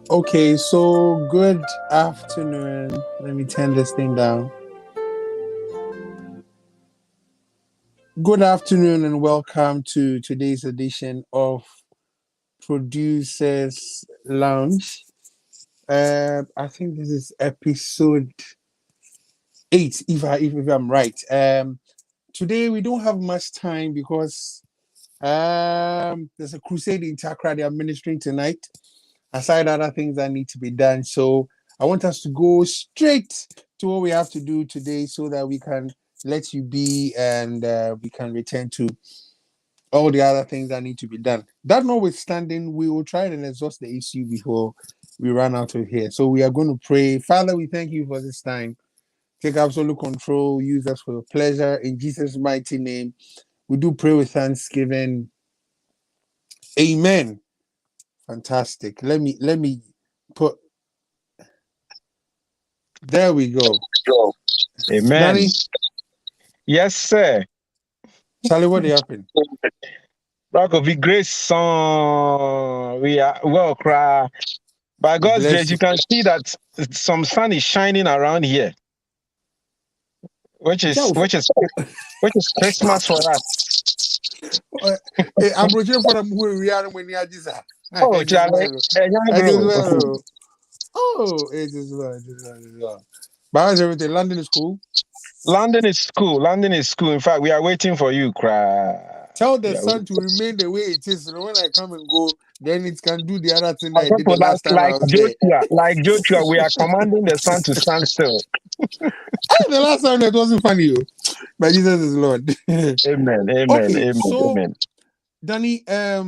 Okay, so good afternoon. Let me turn this thing down. Good afternoon and welcome to today's edition of Producers Lounge. I think this is episode 8, if I'm right. Today we don't have much time because there's a crusade in Takra they are ministering tonight. Aside other things that need to be done, so I want us to go straight to what we have to do today, so that we can let you be and we can return to all the other things that need to be done. That notwithstanding, we will try and exhaust the issue before we run out of here. So we are going to pray. Father, we thank you for this time. Take absolute control. Use us for your pleasure. In Jesus' mighty name, we do pray with thanksgiving. Amen. Fantastic. Let me put. There we go. Amen. Danny, Yes, sir. Charlie, what happened? Rock of the grace song. We are well cry. By God's Bless grace, you. you can see that some sun is shining around here, which is Ciao. which is which is Christmas for us. I'm projecting for them who we are when you are this. Oh, It is Charlie, well. It is bro. well. Oh, it is well. It is well. It is well. But how's everything? London is cool. London is school. London is school. In fact, we are waiting for you, cry. Tell the sun to remain the way it is. And when I come and go, then it can do the other thing I did the Like last time I was there. Joshua, we are commanding the sun to stand still. The last time that wasn't funny, but Jesus is Lord. Amen. Amen. Okay, Amen. so Amen. Danny, I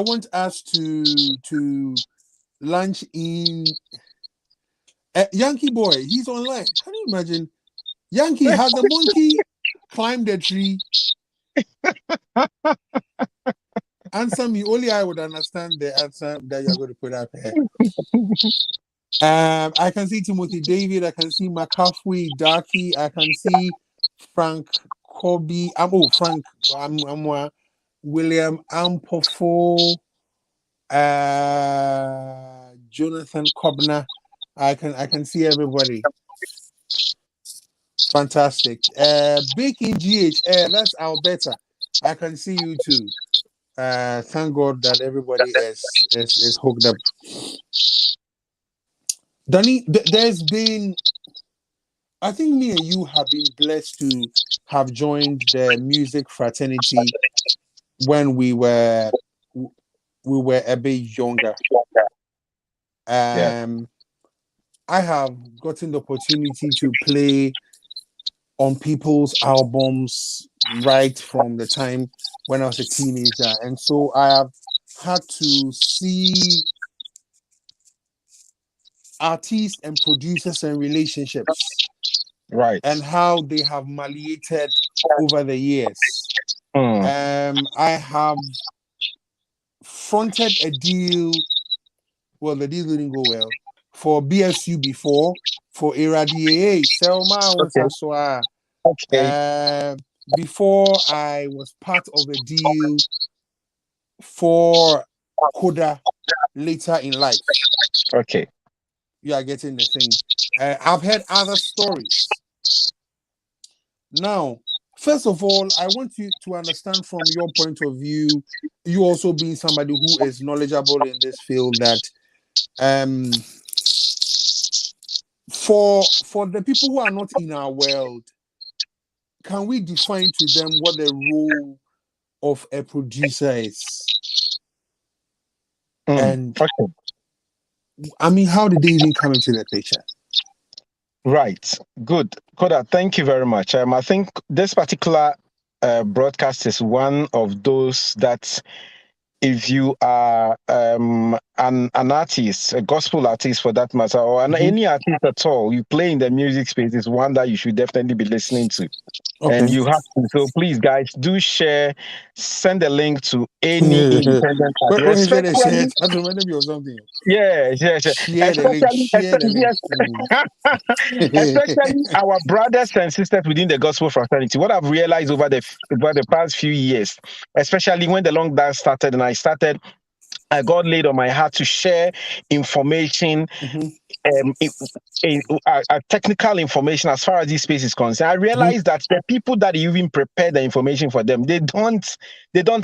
want us to lunch in Yankee boy. He's online. Can you imagine? Yankee, has the monkey climbed the tree? Answer me. Only I would understand the answer that you're going to put up here. I can see Timothy David. I can see McCaffrey, Darky. I can see Frank Kobe. Frank. William Ampofo. Jonathan Kobner. I can see everybody. Fantastic. Baking GH, that's Alberta. I can see you too. Thank God that everybody is hooked up. Danny, there's been, I think me and you have been blessed to have joined the music fraternity when we were a bit younger. Yeah. Um, I have gotten the opportunity to play on people's albums right from the time when I was a teenager, and so I have had to see artists and producers and relationships and Right. how they have malleated over the years. Mm. I have fronted a deal. Well, the deal didn't go well for BSU before for Iradier Selma Okay. Unsaswa. Okay. Uh, before I was part of a deal for Koda later in life. Okay. You are getting the thing. I've heard other stories. Now, first of all, I want you to understand from your point of view, you also being somebody who is knowledgeable in this field, that um, for the people who are not in our world, can we define to them what the role of a producer is? Mm. And Okay. I mean, how did they even come into the picture? Right. Good. Koda, thank you very much. I think this particular broadcast is one of those that if you are an artist, a gospel artist for that matter, or Mm-hmm. any artist at all, you play in the music space, is one that you should definitely be listening to. And Okay. you have to. So please, guys, do share, send a link to any independent When artist, he said a especially, shirt, that reminded me of something. yeah, yeah, yeah. Share the link. Especially, Share the link. yes, especially our brothers and sisters within the gospel fraternity. What I've realized over the past few years, especially when the long dance started, and God laid on my heart to share information, Mm-hmm. um, in, technical information as far as this space is concerned. I Mm-hmm. realized that the people that even prepare the information for them, they don't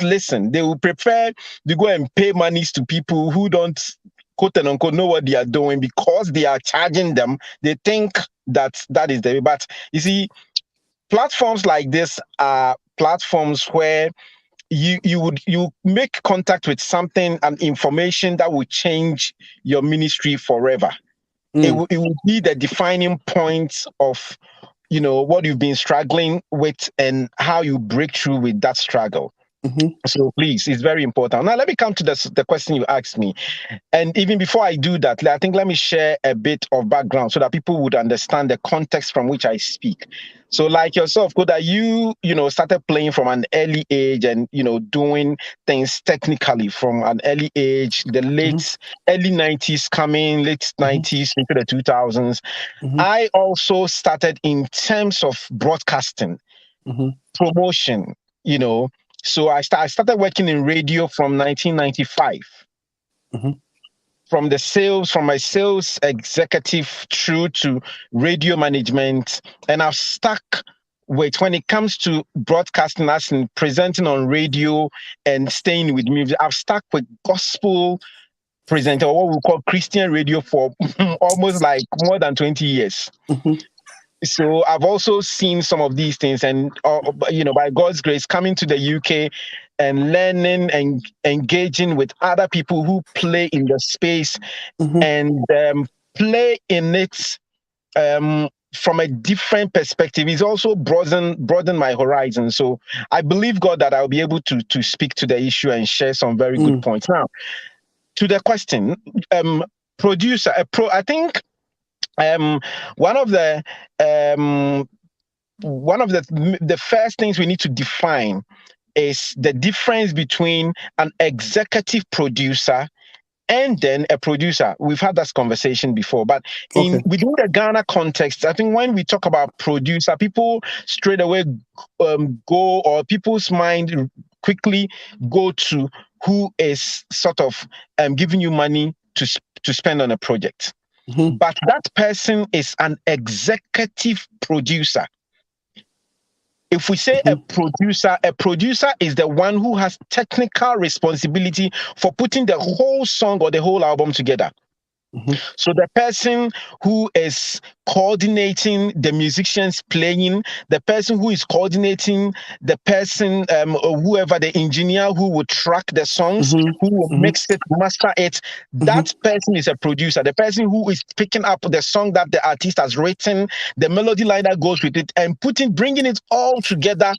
listen. They will prefer to go and pay monies to people who don't, quote and unquote, know what they are doing because they are charging them. They think that is the way. But you see, platforms like this are platforms where you make contact with something and information that will change your ministry forever. it Mm. will, it will be the defining point of what you've been struggling with and how you break through with that struggle. Mm-hmm. So please, it's very important. Now let me come to the question you asked me. And even before I do that, I think let me share a bit of background so that people would understand the context from which I speak. So, like yourself, Koda, you started playing from an early age and doing things technically from an early age, the Mm-hmm. early 90s coming, late Mm-hmm. 90s into the 2000s. Mm-hmm. I also started in terms of broadcasting, Mm-hmm. promotion, you know. So I started working in radio from 1995, Mm-hmm. from my sales executive through to radio management, and I've stuck with when it comes to broadcasting as in presenting on radio and staying with music. I've stuck with gospel presenter, or what we call Christian radio, for almost like more than 20 years. Mm-hmm. So I've also seen some of these things, and by God's grace, coming to the UK and learning and engaging with other people who play in the space Mm-hmm. and play in it from a different perspective is also broaden my horizon. So I believe God that I'll be able to speak to the issue and share some very good Mm. points. Now, to the question, um, producer, I think um, one of the um, one of the first things we need to define is the difference between an executive producer and then a producer. We've had this conversation before, but in Okay. within the Ghana context, I think when we talk about producer, people straight away go, or people's mind quickly go to who is sort of giving you money to spend on a project. Mhm. but that person is an executive producer. If we say Mhm. a producer is the one who has technical responsibility for putting the whole song or the whole album together. Mhm. So the person who is coordinating the musicians playing, the person who is coordinating the person, or whoever the engineer who will track the songs, Mhm. who will Mhm. mix it, master it, Mhm. that person is a producer. The person who is picking up the song that the artist has written, the melody line that goes with it, and bringing it all together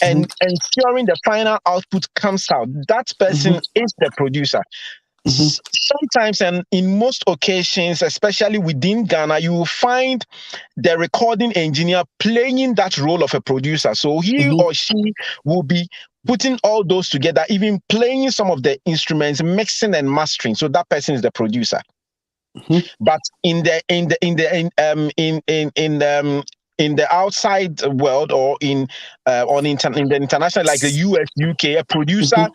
Mhm. and ensuring the final output comes out. That Mhm. person is the producer. Mhm. Sometimes and in most occasions, especially within Ghana, you will find the recording engineer playing that role of a producer. So he Mhm. or she will be putting all those together, even playing some of the instruments, mixing and mastering. So that person is the producer. Mhm. But in the outside world, or in the international, like the US, UK, a producer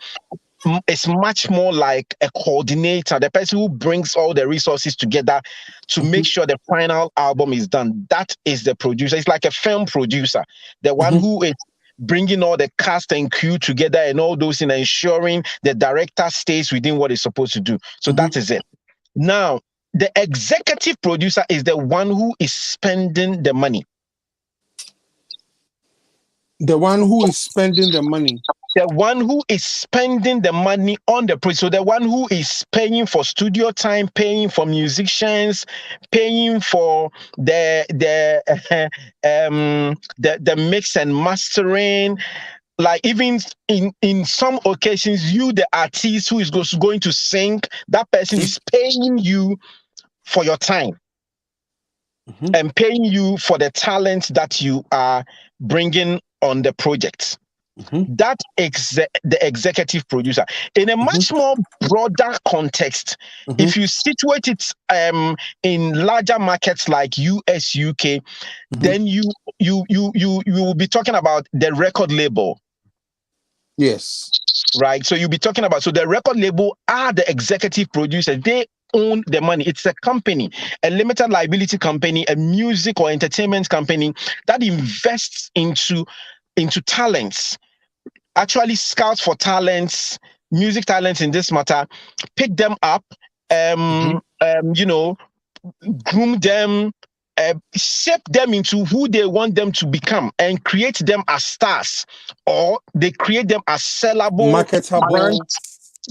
Mhm. is much more like a coordinator, the person who brings all the resources together to make Mhm. sure the final album is done. That is the producer. It's like a film producer, the one Mhm. who is bringing all the cast and crew together and all those and ensuring the director stays within what he's supposed to do. So Mhm. that is it. Now, the executive producer is the one who is spending the money. The one who is spending the money. The one who is spending the money on the project. So the one who is paying for studio time, paying for musicians, paying for the mix and mastering. Like even in some occasions, you the artist who is going to sing, that person Mhm. is paying you for your time Mhm. and paying you for the talent that you are bringing on the project. Mhm. That the executive producer. In a Mhm. much more broader context, Mhm. if you situate it in larger markets like US, UK, Mhm. then you will be talking about the record label. Yes. Right. So you'll be talking about, so the record label are the executive producers. They own the money. It's a company, a limited liability company, a music or entertainment company that invests into talents, actually scouts for talents, music talents in this matter, pick them up, Mhm. you know, groom them, shape them into who they want them to become, and create them as stars, or they create them as sellable Marketable. brands.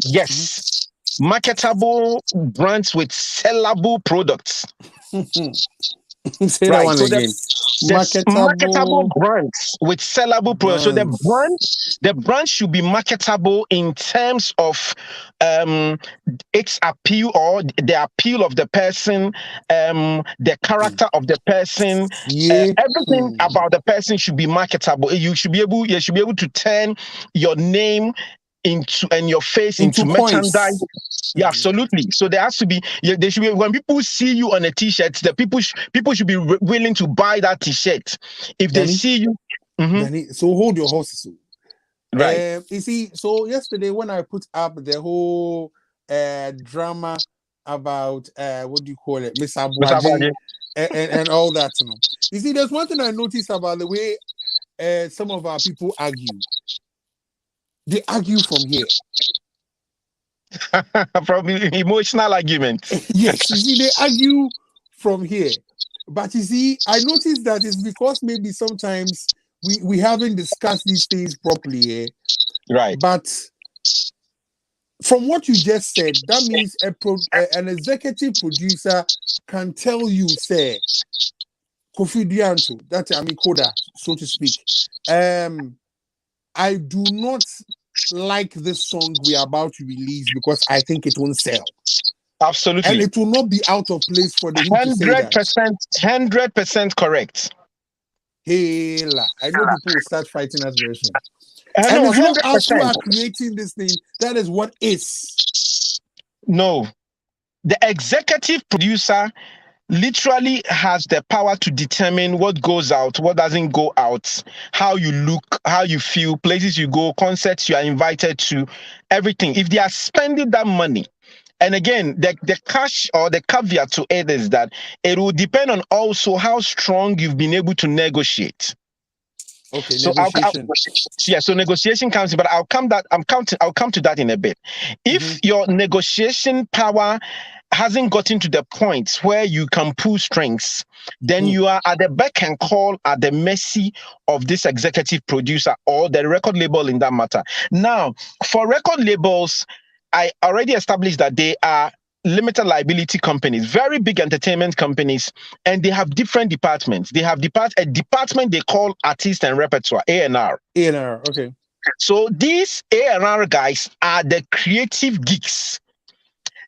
Mhm. Yes, marketable brands with sellable products. Say that Right. one So again. there's marketable Marketable brands with sellable products. So brands. the brand should be marketable in terms of um its appeal, or the appeal of the person, the character of the person, Yeah. everything Hmm. about the person should be marketable. You should be able to turn your name into and your face into Into merchandise. coins. Yeah, Hmm. absolutely. So there has to be, yeah, there should be, when people see you on a t-shirt, the people should be willing to buy that t-shirt. If they Danny, see you, mhm, Danny. So hold your horses. right, You see, so yesterday when I put up the whole drama about what do you call it, Miss Mr. Abuaji Abuaje. and all that, you know. You see, there's one thing I noticed about the way some of our people argue. They argue from here. Probably emotional arguments. Yes, you see, they argue from here. But you see, I noticed that it's because maybe sometimes we haven't discussed these things properly. Right. But from what you just said, that means an executive producer can tell you, say, Kofi Dianto, that I mean Coda, so to speak. Um, I do not like this song we are about to release because I think it won't sell. And Absolutely. it will not be out of place for him to say Hundred that. percent, 100% correct. Hey, la, I know people will start fighting us very soon. I And know, it's not hundred us who percent. are creating this thing, that is what is. No, the executive producer literally has the power to determine what goes out, what doesn't go out, how you look, how you feel, places you go, concerts you are invited to, everything. If they are spending that money, And again, the cash or the caveat to it is that it will depend on also how strong you've been able to negotiate. Okay, So negotiation. so negotiation comes, but I'll come to that in a bit. If your negotiation power hasn't gotten to the point where you can pull strings, then you are at the beck and call, at the mercy of this executive producer or the record label in that matter. Now, for record labels, I already established that they are limited liability companies, very big entertainment companies, and they have different departments. They have a department they call artist and repertoire, A&R. A&R, okay. So these A&R guys are the creative geeks.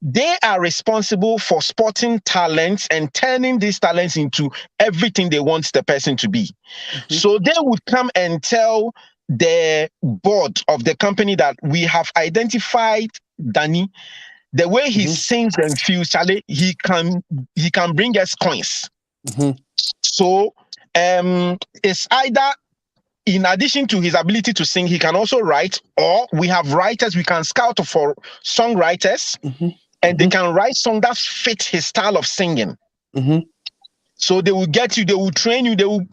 They are responsible for spotting talents and turning these talents into everything they want the person to be. So they would come and tell the board of the company that we have identified Danny. The way he sings and feels, Charlie, he can bring us coins. So it's either, in addition to his ability to sing, he can also write, or we have writers, we can scout for songwriters, and they can write songs that fit his style of singing. So they will get you, they will train you, they will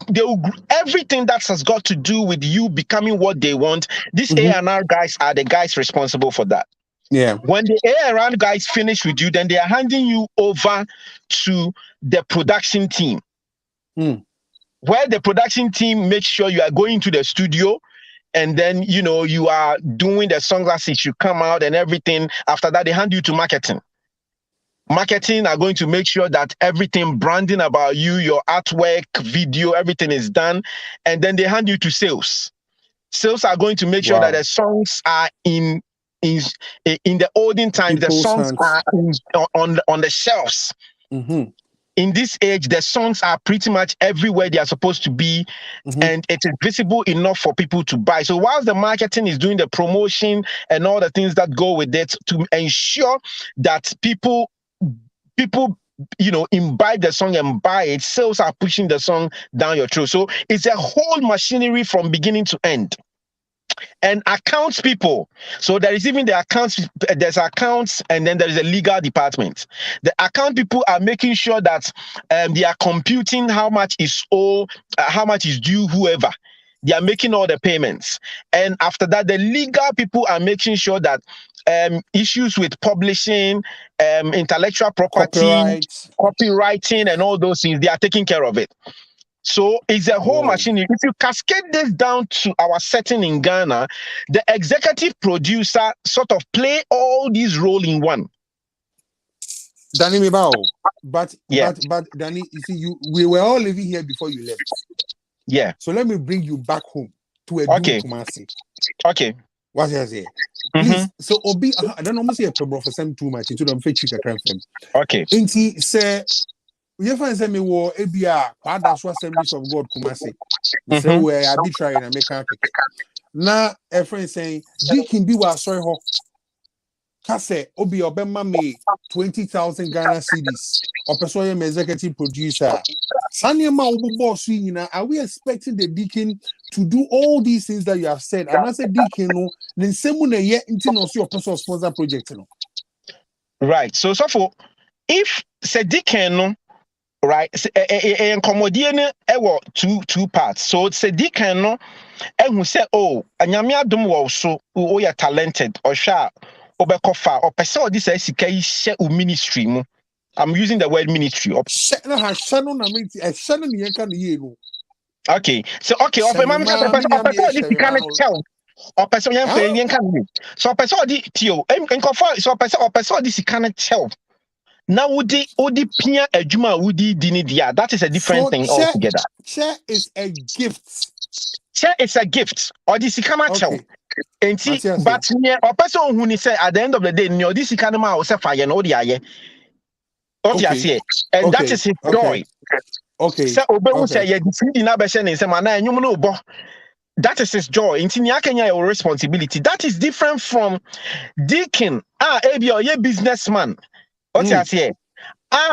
everything that has got to do with you becoming what they want. These A&R guys are the guys responsible for that. Yeah. When the A&R guys finish with you, then they are handing you over to the production team. Where the production team makes sure you are going to the studio, and then you are doing the songs as it should come out and everything. After that, they hand you to marketing. Marketing are going to make sure that everything, branding about you, your artwork, video, everything is done. And then they hand you to sales. Sales are going to make sure that the songs are in the olden times, the songs are on the shelves. In this age, the songs are pretty much everywhere they are supposed to be, and it is visible enough for people to buy. So whilst the marketing is doing the promotion and all the things that go with it to ensure that people imbibe the song and buy it, sales are pushing the song down your throat. So it's a whole machinery from beginning to end. And accounts people. So there is even the accounts, there's accounts, and then there is a legal department. The account people are making sure that they are computing how much is owed, how much is due, whoever. They are making all the payments. And after that, the legal people are making sure that issues with publishing, intellectual property, copywriting, and all those things, they are taking care of it. So it's a whole machine. If you cascade this down to our setting in Ghana, the executive producer sort of play all these roles in one. Danny Mibao, but Danny, you see, we were all living here before you left. Yeah. So let me bring you back home to a Kumasi. Okay. What I say? Please. So Obi, I don't know, say a problem for some too much into them fake chicken crime film. Okay. Inti say. We find me war ABR, Father's Assemblies of God Kumasi. So where I be trying to make a now a friend saying, Deacon be was sorry ho. Kase Obi Obema me 20,000 Ghana cedis. Or persuade executive producer. Sanyama boss, are we expecting the deacon to do all these things that you have said? And I said deacon no, then someone yet into your personal sponsor project. No. Right. So for if said deacon no. Right, and comedian two parts. So it's a deacon no, and who said, "Oh, anyamia dum wo so o ya talented or sha obekofa or person this SK share ministry mu." I'm using the word ministry. Okay, so of mama person this kind of tell. Or person yan fe yan kan. So person di tio en kofa so person this kind of tell. Now, Woody Pia Ejuma Woody Dinidia, that is a different thing altogether. Chair is a gift. Chair is a gift. Or this Ikamacho. But near or person who say at the end of the day, no, this Ikanama or Sapphire and Odia. Okay. And that is his joy. Okay. So Obe say, yeah, in Abesan is a man, and you know, that is his joy. In Tinyakanya or responsibility. That is different from Deacon. Ebi or ye businessman. What I say?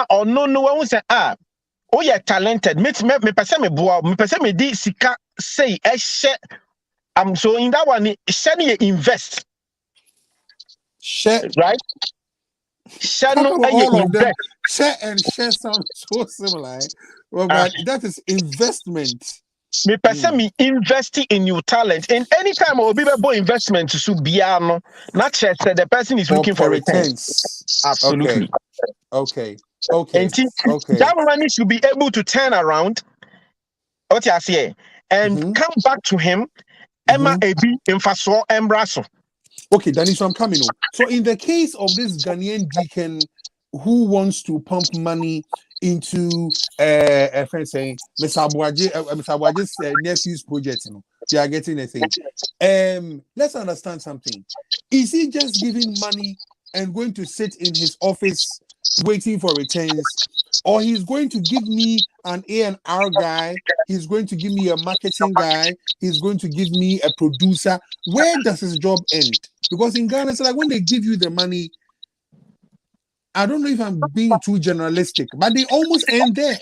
Or no one say oh yeah, talented. Me person me boa, me person me di sika say share. So in that one, share you invest. Share right? How Shano come all of them invest. share and share sound so similar? Well, but that is investment. Me person me investing in your talent. And anytime I will be able investment to Subiano, not just the person is looking for returns. returns. Absolutely. Okay. And that money should be able to turn around. What you say? And come back to him. Emma Ebi Infaso Embraso. Okay, Danny, so I'm coming on. So in the case of this Ghanaian deacon who wants to pump money into a friend saying Mr. Abuaje's nephew's project, they are getting a thing. Let's understand something. Is he just giving money and going to sit in his office waiting for returns, or he's going to give me an A&R guy, he's going to give me a marketing guy, he's going to give me a producer? Where does his job end? Because in Ghana, it's like when they give you the money, I don't know if I'm being too generalistic, but they almost end there.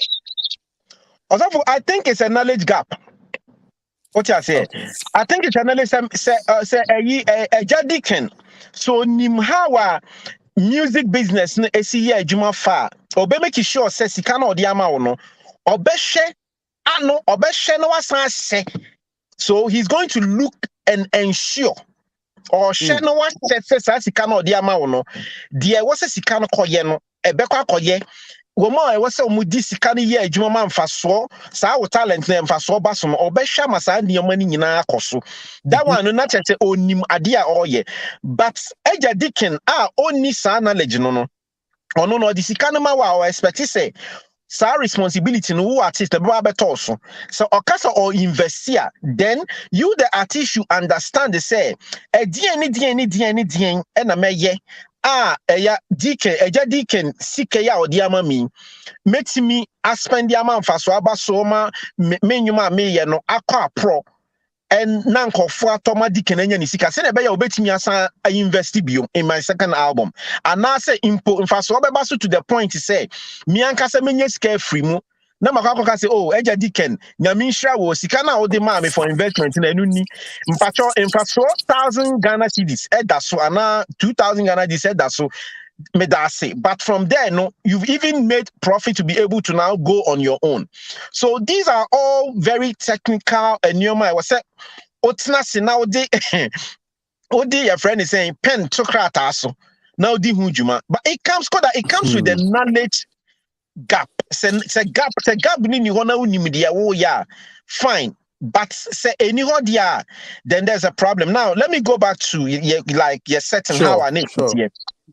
Also, I think it's a knowledge gap. What you say? Okay. I think it's a knowledge say a jadiken. So nimhawa music business no esi ye adwuma fa. Obe make sure say sika na odi ama wo no. Obehwe ano obehwe no wasan se. So he's going to look and ensure or share no one says sika na odi ama wo no. De wo se sika no koye no ebekwa koye. Woman, I was so mudi sikani ye adwuma ma mfaso saa wo talent na mfaso ba so no obehwa ma saa nneema ni nyina akoso. That one no na chete onim ade a oye, but eja dikin oni saa knowledge no ono no di sikani ma wa expect say sa responsibility no who artist be better so okasa or investia, then you the artist you understand say dien na meye eya deacon sike ya odi ama mi metimi aspend ya man faso aba so ma menwuma me ye no akwa pro and nankofo atoma deacon anya ni sika se na be ya obetimi asa invest bio in my second album and now say impo faso obeba so to the point say mi anka se menye sika free mu na makwa say oh eja deacon nyame nhira wo sika na odi ma me for investment na enu ni mpacho faso 1000 Ghana cedis so ana 2000 Ghana cedis so medase, but from there no you've even made profit to be able to now go on your own. So these are all very technical and I was saying otina se now de odi your friend is saying pen to krata so now di hujuma, but it comes with the knowledge gap. Say gap ni ni hona unim dia wo ya fine, but say any dia then there's a problem. Now let me go back to like your setting how I need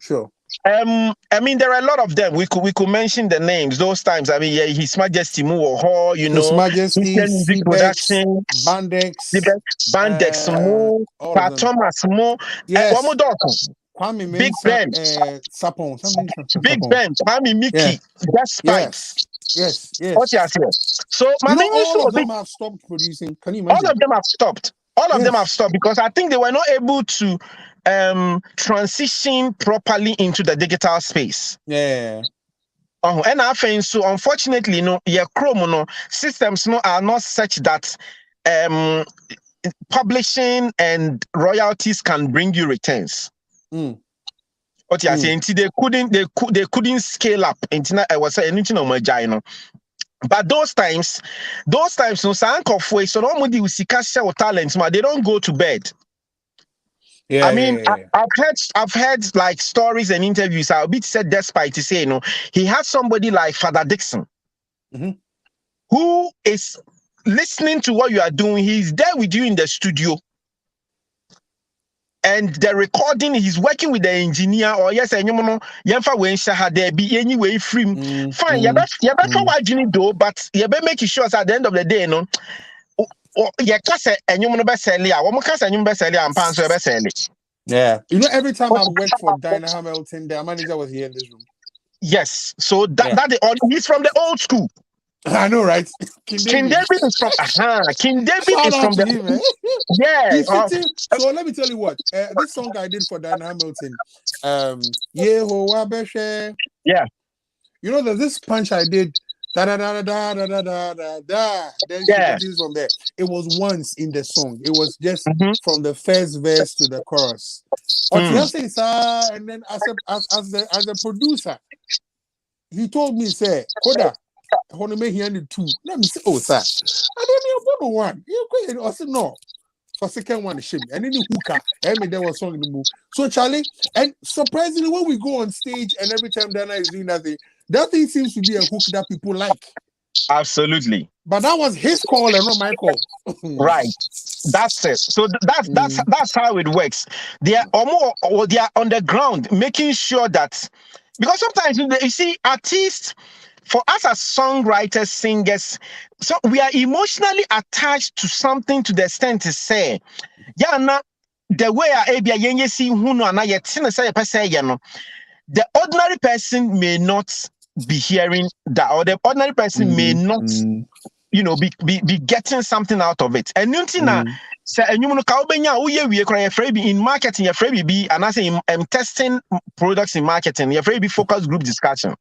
Sure. I mean, there are a lot of them. We could mention the names. Those times, I mean, yeah, His Majesty Muwo, His Majesty, music production, Bandex, Mo, Pa Thomas Mo, yes, Kwame Big Ben, Sapon, Big Ben, Kwame Mickey, that's Spikes. Yes. What you say? So, all of them have stopped producing. Can you imagine? All of them have stopped. All of them have stopped because I think they were not able to transition properly into the digital space. Yeah. And I think so. Unfortunately, your Chrome systems are not such that publishing and royalties can bring you returns. What you are saying? They couldn't scale up. I was saying, but those times, no sank way. So nobody will see cash talents, but they don't go to bed. Yeah, I mean, I've heard like stories and interviews. I'll be said despite to say, he had somebody like Father Dixon, who is listening to what you are doing. He's there with you in the studio. And the recording, he's working with the engineer, or yes, and there be anyway free. Fine, you better watching though, but you better make sure at the end of the day, yeah. Every time I worked for Dinah Hamilton, their manager was here in this room. Yes, so he's from the old school. I know, right? King David is from King David is from the him, yeah. So let me tell you what this song I did for Dinah Hamilton. Yeah. You know, there's this punch I did Da da da da da da da da da. Then she Yeah. continues from there. It was once in the song. It was just Mm-hmm. from the first verse to the chorus. Mm. Otia says, and then as the producer, he told me, say, Koda, I want to make here two. Let me say, oh, sir, I don't know one. You quit. I said, no. For second one, shame. And then the hooker, and there was song in the move. So Charlie, and surprisingly, when we go on stage and every time Dana is doing that thing seems to be a hook that people like. Absolutely. But that was his call and not my call. Right. That's it. So Mm, that's how it works. They are more, or they are on the ground making sure that, because sometimes you see artists, for us as songwriters, singers, so we are emotionally attached to something to the extent to say, yeah, na the way I abia yenye si hunu ana yetine say person ye no, the ordinary person may not be hearing that, or the ordinary person may mm, not, mm, be getting something out of it. And you na mm. say enyum no ka obenya wo ye wie kra ye free in marketing, ye free be and I say in testing products in marketing, ye free be focus group discussion.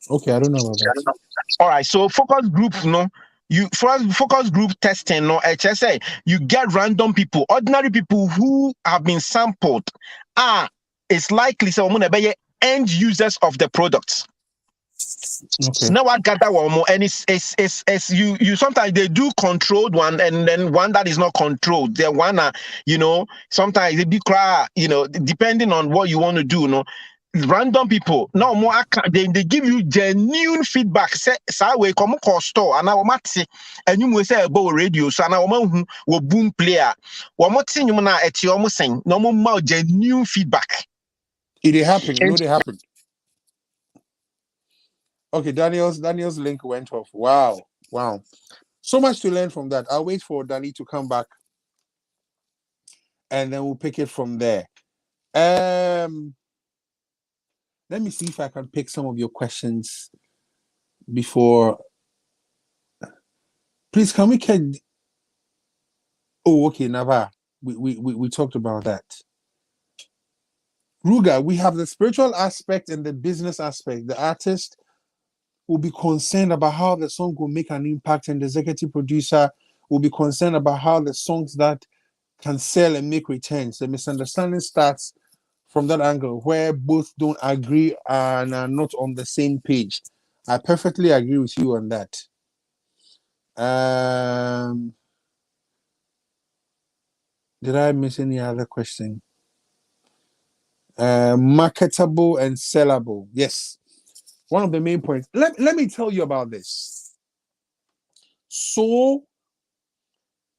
Okay, I don't know about that. All right, so focus group, no, you focus group testing, no, HSA, you get random people, ordinary people who have been sampled. It's likely so end users of the products. Okay. Now I gather one more, and it's you sometimes they do controlled one, and then one that is not controlled. They wanna, sometimes they be cry, depending on what you want to do, random people no more they give you genuine feedback. Say we come call store and now mati and you say about radio so now we boom player one more thing you na eti almost saying no more genuine feedback. It happened. And No, they happened. Okay, Daniel's link went off. Wow. Wow. So much to learn from that. I'll wait for Danny to come back and then we'll pick it from there. Let me see if I can pick some of your questions before. Please, can we get? Oh, okay, Nava. We talked about that. Ruga, we have the spiritual aspect and the business aspect. The artist will be concerned about how the song will make an impact, and the executive producer will be concerned about how the songs that can sell and make returns. The misunderstanding starts from that angle where both don't agree and are not on the same page. I perfectly agree with you on that. Did I miss any other question? Marketable and sellable. Yes. One of the main points. Let me tell you about this. So,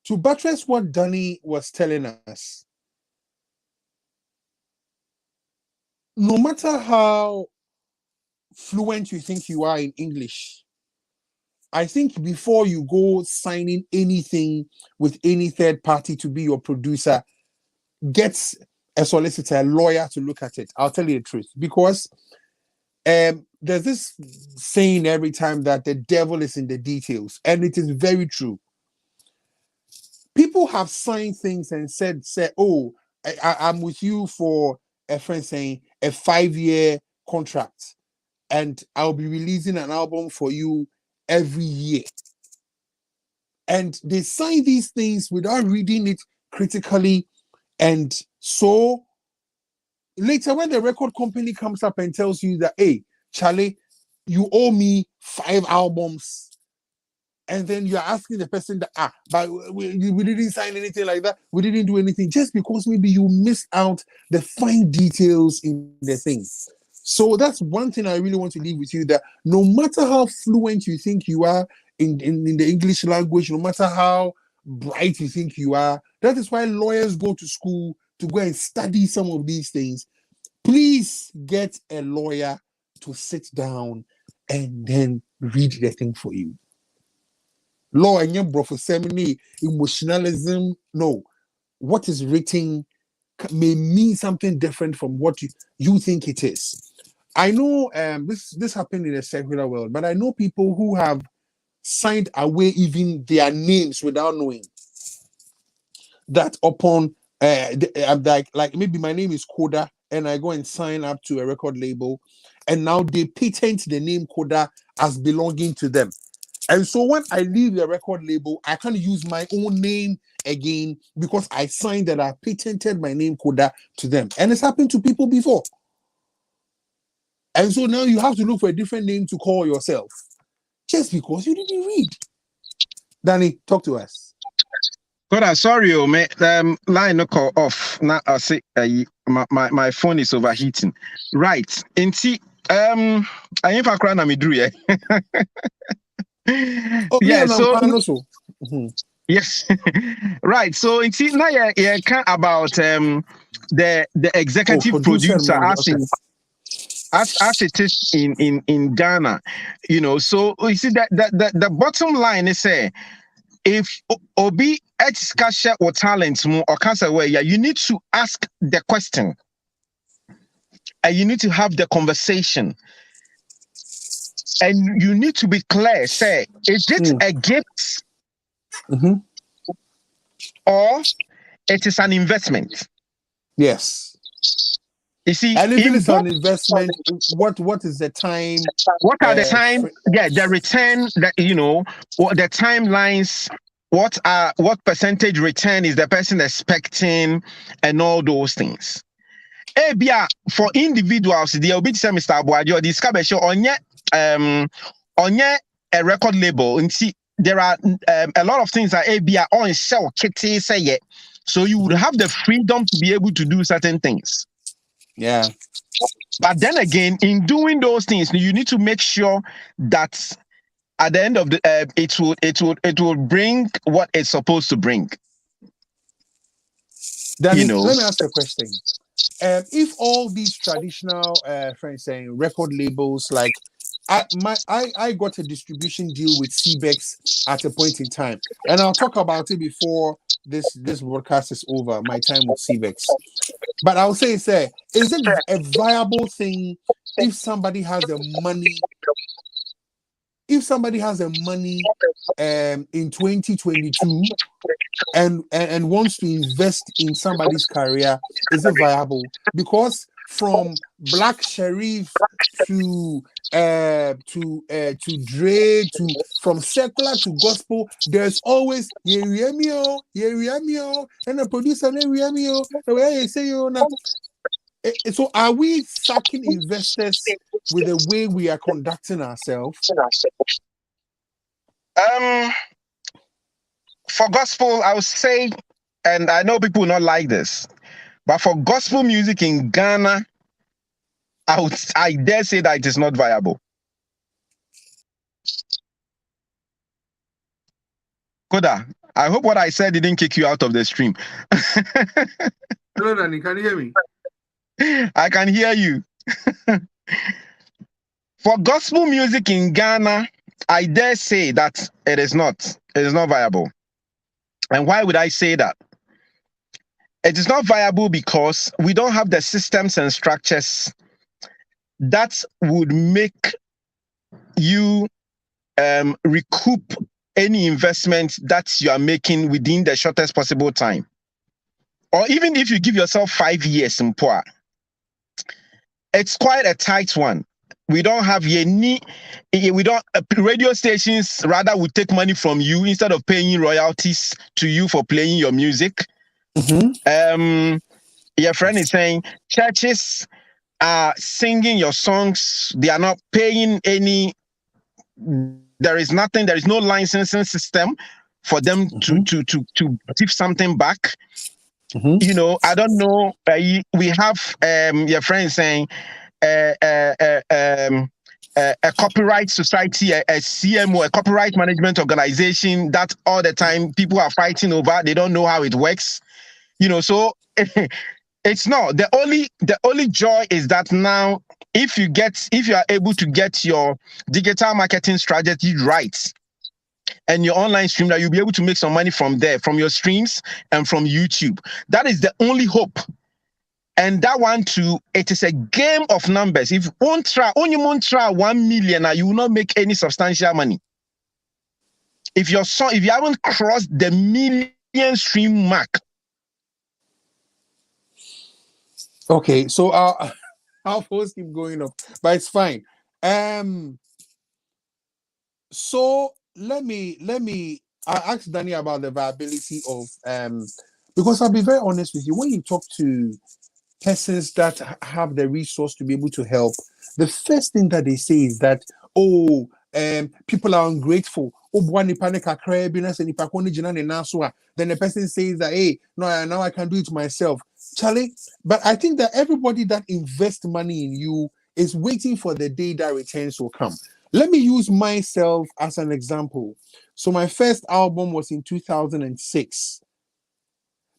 to buttress what Danny was telling us, no matter how fluent you think you are in English, I think before you go signing anything with any third party to be your producer, get a solicitor, a lawyer to look at it. I'll tell you the truth. Because there's this saying every time that the devil is in the details, and it is very true. People have signed things and said, oh, I'm with you for a friend saying a 5-year contract, and I'll be releasing an album for you every year. And they sign these things without reading it critically. And so later, when the record company comes up and tells you that, hey, Charlie, you owe me 5 albums, and then you're asking the person that, but we didn't sign anything like that, we didn't do anything, just because maybe you missed out the fine details in the thing. So that's one thing I really want to leave with you, that no matter how fluent you think you are in the English language, no matter how bright you think you are, that is why lawyers go to school to go and study some of these things. Please get a lawyer to sit down and then read the thing for you. Law and your professional emotionalism. No, what is written may mean something different from what you think it is. I know this happened in the secular world, but I know people who have signed away even their names without knowing that upon I'm like maybe my name is Koda and I go and sign up to a record label, and now they patent the name Koda as belonging to them. And so when I leave the record label, I can't use my own name again because I signed that I patented my name Koda to them. And it's happened to people before. And so now you have to look for a different name to call yourself just because you didn't read. Danny, talk to us. God, sorry, me line no call off. Now I say my phone is overheating. Right. I ain't for crying me drew, yeah. Oh, Yeah, so also. yes. Right. So now yeah about the executive producer asking as it is in Ghana, so you see that the bottom line is if Obi etskasha or talent more or cancer way, yeah, you need to ask the question and you need to have the conversation and you need to be clear. Say, is it a gift or it is an investment? Yes. You see, and if it's an investment, what is the time? What are the time? The return that what the timelines. What percentage return is the person expecting, and all those things. For individuals, the obi say Mr. Abuadio, the Scabesho onye a record label. And see, there are a lot of things that ABA on sell kitty say yet. So you would have the freedom to be able to do certain things. Yeah. But then again, in doing those things, you need to make sure that at the end of the it will bring what it's supposed to bring. Danny, let me ask you a question. If all these traditional friends saying record labels, like I got a distribution deal with CBEX at a point in time, and I'll talk about it before this broadcast is over. My time with CBEX, but I'll say, is it a viable thing if somebody has the money? If somebody has the money in 2022 and wants to invest in somebody's career, is it viable? Because from Black Sherif to Dre to from secular to gospel, there's always Yeriamio, and the producer Yeriamio, the way you say so are we sucking investors with the way we are conducting ourselves? For gospel, I would say, and I know people will not like this, but for gospel music in Ghana, I dare say that it is not viable. Koda, I hope what I said didn't kick you out of the stream. Hello, Danny, can you hear me? I can hear you. For gospel music in Ghana, I dare say that it is not viable. And why would I say that? It is not viable because we don't have the systems and structures that would make you recoup any investment that you are making within the shortest possible time. Or even if you give yourself 5 years in poor, it's quite a tight one. We don't have radio stations rather would take money from you instead of paying royalties to you for playing your music. Your friend is saying churches are singing your songs. They are not paying any. There is nothing. There is no licensing system for them to give something back. I don't know. We have your friend saying a copyright society, a CMO, a copyright management organization that all the time people are fighting over. They don't know how it works. So it's not the only joy is that now if you are able to get your digital marketing strategy right and your online stream, that you'll be able to make some money from there, from your streams and from YouTube. That is the only hope. And that one too, it is a game of numbers. If only one try 1 million, you will not make any substantial money. If you haven't crossed the million stream mark. Okay, so I'll our phones keep going off, but it's fine. So I asked Danny about the viability of because I'll be very honest with you. When you talk to persons that have the resource to be able to help, the first thing that they say is that, oh, people are ungrateful. Oh, then the person says that, hey, no, now I can do it myself. Charlie, but I think that everybody that invests money in you is waiting for the day that returns will come. Let me use myself as an example. So my first album was in 2006.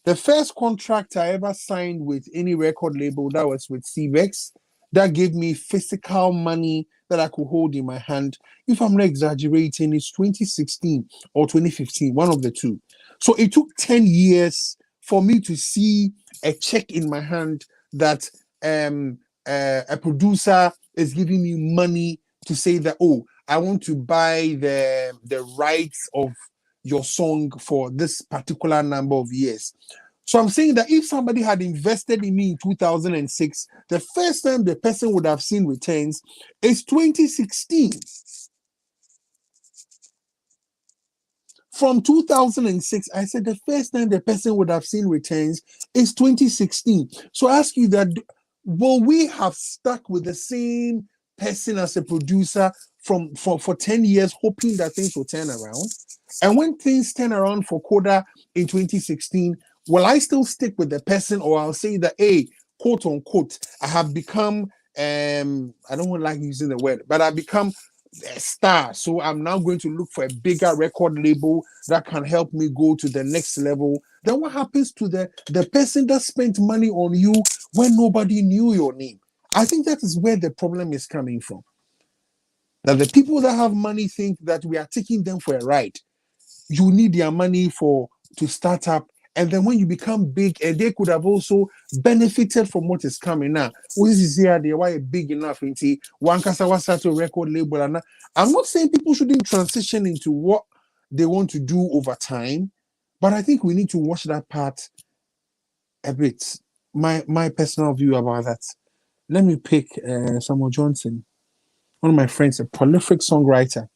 The first contract I ever signed with any record label, that was with CBEX, that gave me physical money that I could hold in my hand. If I'm not exaggerating, it's 2016 or 2015, one of the two. So it took 10 years for me to see a check in my hand that a producer is giving me money to say that, oh, I want to buy the rights of your song for this particular number of years. So I'm saying that if somebody had invested in me in 2006, the first time the person would have seen returns is 2016. From 2006, I said the first time the person would have seen returns is 2016. So I ask you that, will we have stuck with the same person as a producer for 10 years, hoping that things will turn around? And when things turn around for Coda in 2016, will I still stick with the person, or I'll say that, hey, quote unquote, I have become, I don't like using the word, but I've become a star. So I'm now going to look for a bigger record label that can help me go to the next level. Then what happens to the person that spent money on you when nobody knew your name? I think that is where the problem is coming from. That the people that have money think that we are taking them for a ride. You need their money to start up, and then when you become big, and they could have also benefited from what is coming now. This is here, they were big enough into one start a record label. And I'm not saying people shouldn't transition into what they want to do over time, but I think we need to watch that part a bit. My personal view about that. Let me pick Samuel Johnson, one of my friends, a prolific songwriter.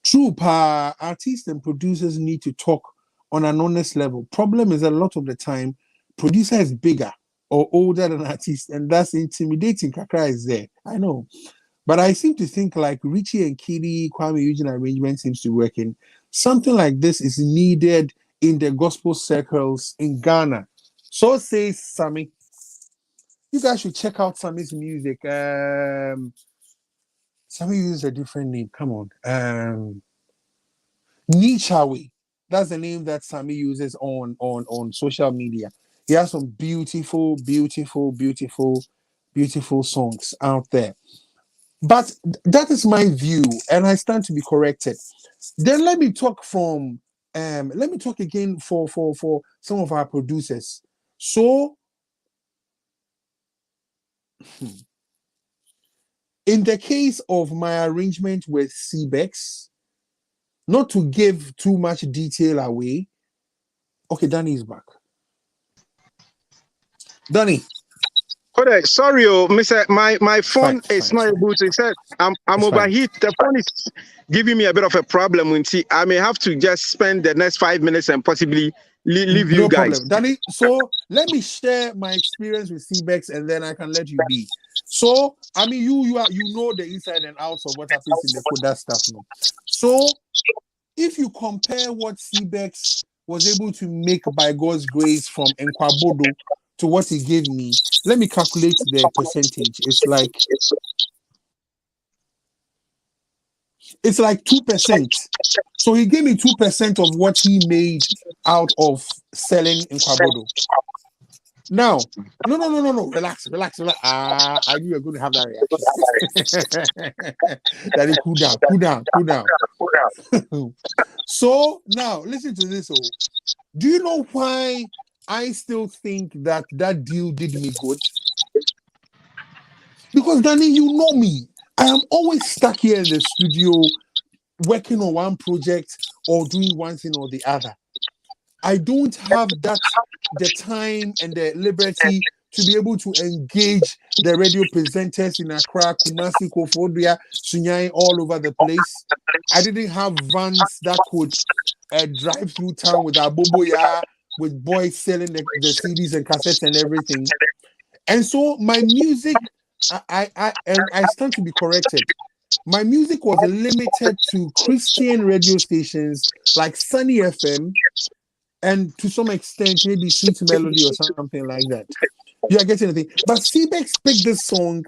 True, artists and producers need to talk on an honest level. Problem is, a lot of the time, producer is bigger or older than artist, and that's intimidating. Kakra is there, I know, but I seem to think like Richie and Kitty, Kwame Eugene arrangement seems to be working. Something like this is needed in the gospel circles in Ghana. So says Sammy. You guys should check out Sammy's music. Sammy uses a different name. Come on. Nichawe. That's the name that Sammy uses on social media. He has some beautiful, beautiful, beautiful, beautiful songs out there. But that is my view, and I stand to be corrected. Then let me talk again for some of our producers. So in the case of my arrangement with CBEX, not to give too much detail away. Okay, Danny is back. Danny. Correct. Sorry, Mr. My phone is not able to. It said I'm overheat. The phone is giving me a bit of a problem. I may have to just spend the next 5 minutes and possibly leave you guys. No problem, Danny. So let me share my experience with CBEX, and then I can let you be. So I mean, you know the inside and outs of what happens in the Koda stuff. No? So if you compare what CBEX was able to make by God's grace from Nkwabodo to what he gave me, let me calculate the percentage. It's like 2%. So he gave me 2% of what he made out of selling Nkwabodo. Now, no. Relax. I knew you were going to have that reaction. Daddy, cool down. So now, listen to this. Do you know why I still think that deal did me good? Because, Danny, you know me. I am always stuck here in the studio working on one project or doing one thing or the other. I don't have the time and the liberty to be able to engage the radio presenters in Accra, Kumasi, Kofodia, Sunyai, all over the place. I didn't have vans that could drive through town with our boboya, with boys selling the CDs and cassettes and everything. And so my music, and I stand to be corrected. My music was limited to Christian radio stations like Sunny FM and to some extent maybe Sweet Melody or something like that. You are getting anything. But CBEX picked this song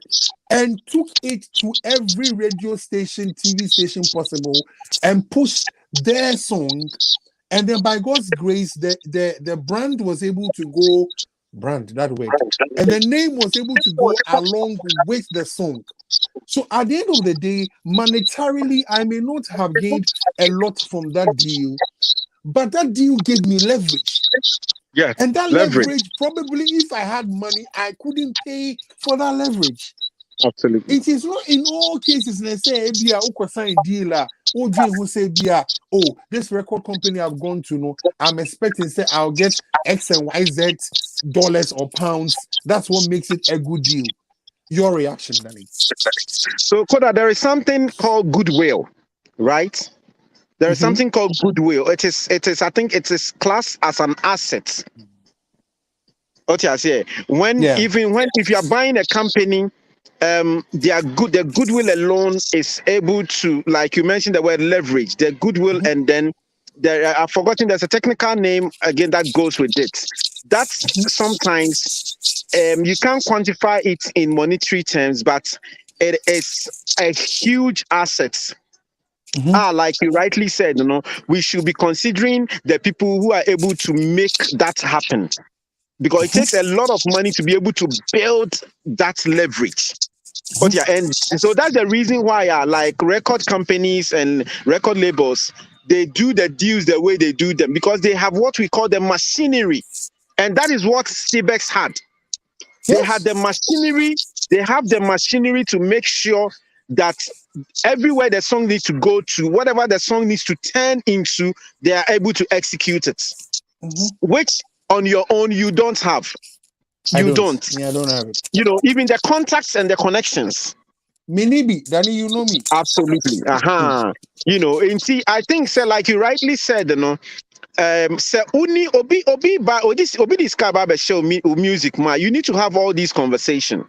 and took it to every radio station, TV station possible and pushed their song. And then by God's grace, the brand was able to go, brand, that word. And the name was able to go along with the song. So at the end of the day, monetarily, I may not have gained a lot from that deal, but that deal gave me leverage. Yeah. And that leverage, probably if I had money, I couldn't pay for that leverage. Absolutely. It is not in all cases, let's say, dealer, who say, oh, this record company I've gone to, no, I'm expecting, say, I'll get X and Y, Z dollars or pounds. That's what makes it a good deal. Your reaction, Danny? So, Koda, there is something called goodwill, right? There is something called goodwill. It is. I think it is classed as an asset. What I say? If you are buying a company, the goodwill alone is able to, like you mentioned the word leverage, the goodwill, and then I've forgotten. There's a technical name again that goes with it. That's sometimes you can't quantify it in monetary terms, but it is a huge asset. Like you rightly said, we should be considering the people who are able to make that happen, because it takes a lot of money to be able to build that leverage. And so that's the reason why like record companies and record labels, they do the deals the way they do them, because they have what we call the machinery. And that is what CBEX had. They had the machinery. They have the machinery to make sure that everywhere the song needs to go to, whatever the song needs to turn into, they are able to execute it. Which on your own you don't have. You don't. Yeah, I don't have it. Even the contacts and the connections. Maybe, Danny, you know me. Absolutely. And see, I think, sir, like you rightly said, sir, uni obi discover about show music, ma. You need to have all these conversations.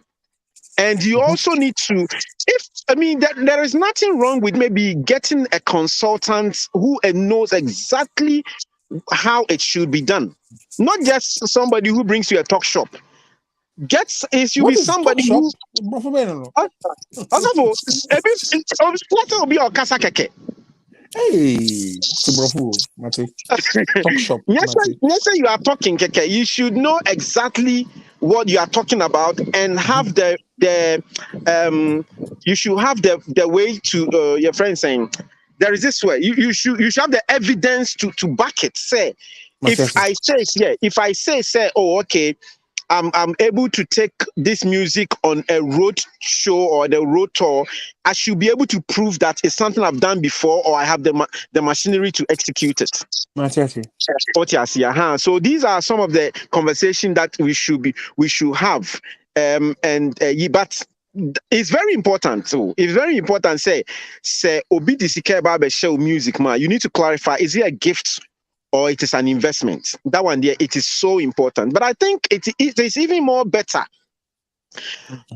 And you also need to, there is nothing wrong with maybe getting a consultant who knows exactly how it should be done. Not just somebody who brings you a talk shop. You be somebody who. Hey, talk shop. Yes, you are talking, Keke. You should know exactly what you are talking about and have you should have the way to your friend saying there is this way. You should have the evidence to back it. Say, if I say, oh, okay, I'm able to take this music on a road show or the road tour, I should be able to prove that it's something I've done before, or I have the machinery to execute it. So these are some of the conversations that we should have. But it's very important too. It's very important. Say obi disike ba show music, man. You need to clarify: is it a gift or it is an investment? That one there, it is so important. But I think it is even more better.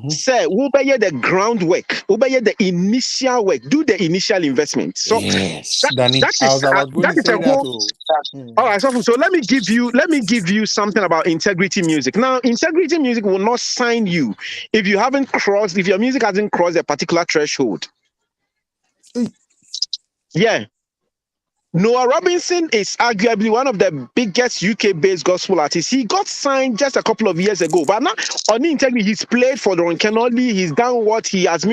Say, we'll buy the groundwork, we'll buy the initial work, do the initial investment. So yes, Danny, all right, so let me give you something about integrity music. Now, integrity music will not sign you if your music hasn't crossed a particular threshold. Yeah. Noah Robinson is arguably one of the biggest UK-based gospel artists. He got signed just a couple of years ago, but now on the integrity, he's played for Ron Kenoly. He's done what he has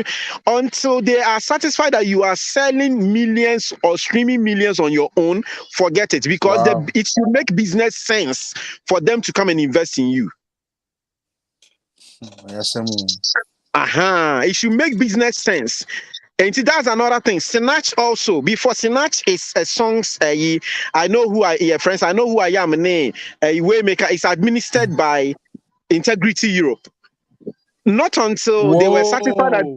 until they are satisfied that you are selling millions or streaming millions on your own. Forget it, because it should make business sense for them to come and invest in you. It should make business sense. And that's another thing. Sinach also. Before Sinach is a songs. I know who I am. Friends. I know who I am. Waymaker is administered by Integrity Europe. Not until they were satisfied that Whoa.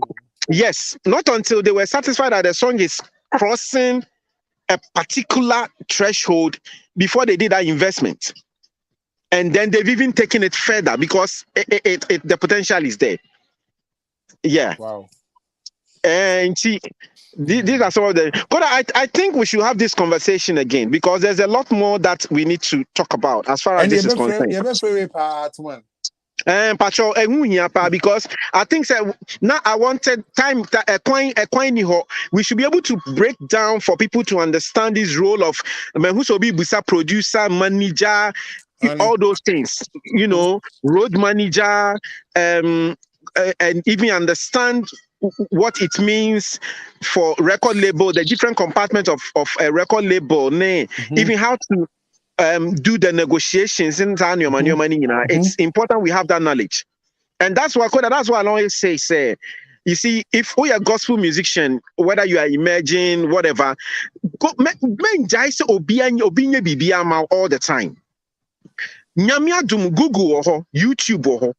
yes, not until they were satisfied that the song is crossing a particular threshold before they did that investment. And then they've even taken it further because the potential is there. Yeah. Wow. And see, these are some of the. But I think we should have this conversation again because there's a lot more that we need to talk about as far as And this is concerned. you free part one. Pacho, because I think that now I wanted time a coin. We should be able to break down for people to understand this role of who's be busa producer, manager, all those things. You know, road manager, and even understand what it means for record label, the different compartments of a record label, even how to do the negotiations in it's important we have that knowledge. And that's why I always say, you see, if we are gospel musician, whether you are emerging, whatever, go all the time. Nyamia dum Google or YouTube or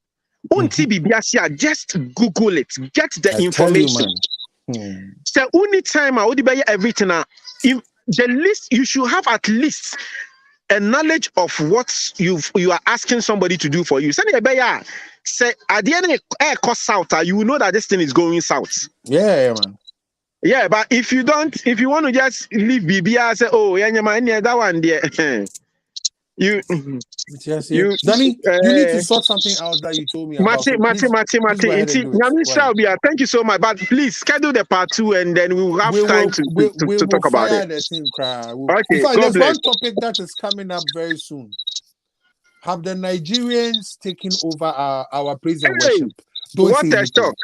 just Google it, get the information. So only time I would buy everything. The list you should have at least a knowledge of what you are asking somebody to do for you. Say at the end air cost south, you will know that this thing is going south. Yeah, man. Yeah, but if you want to just leave BBR, say, oh, yeah, that one there. Danny, you need to sort something out that you told me about. Thank you so much. But please schedule the part 2 and then we'll have time to talk about it. The thing, okay, in fact, there's one topic that is coming up very soon. Have the Nigerians taken over our praise and worship? Don't what a shock.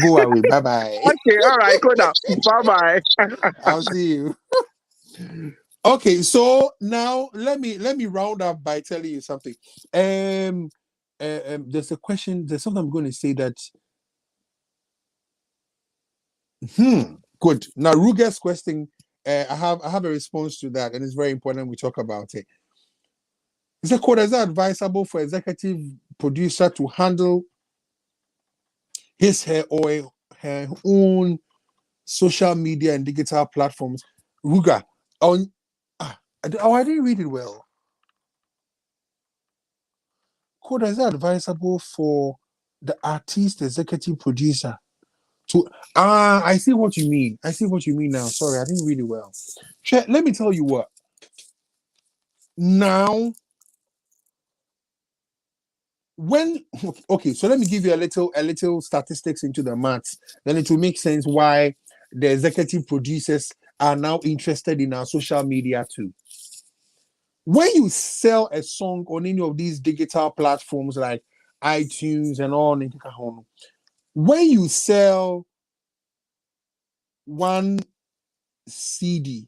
Go away. Bye-bye. Okay, all right, go down. Bye-bye. I'll see you. Okay, so now let me round up by telling you something. There's a question. There's something I'm going to say that. Good. Now, Ruger's question. I have a response to that, and it's very important we talk about it. Is it advisable for executive producer to handle her own social media and digital platforms? Ruger, I didn't read it well. Is it advisable for the artist executive producer to I see what you mean. I see what you mean now. Sorry, I didn't read it well. Let me tell you what. Now, so let me give you a little statistics into the maths. Then it will make sense why the executive producers are now interested in our social media too. When you sell a song on any of these digital platforms like iTunes and all, when you sell one CD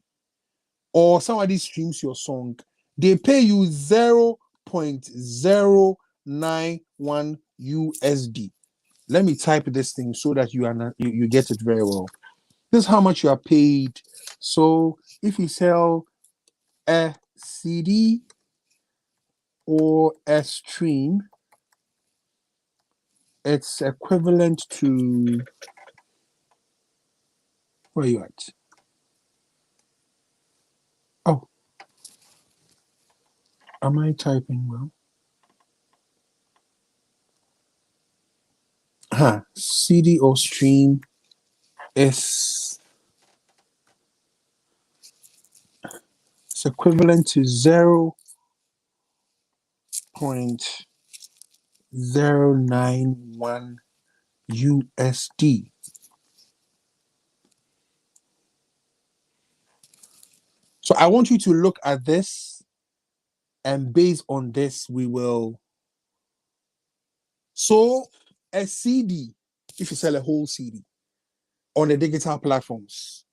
or somebody streams your song, they pay you 0.091 USD. Let me type this thing so that you get it very well. This is how much you are paid. So if you sell a CD or a stream, it's equivalent to, where are you at? Oh, am I typing well? CD or stream is equivalent to 0.091 USD. So I want you to look at this, and based on this, we will. So a CD, if you sell a whole CD on the digital platforms,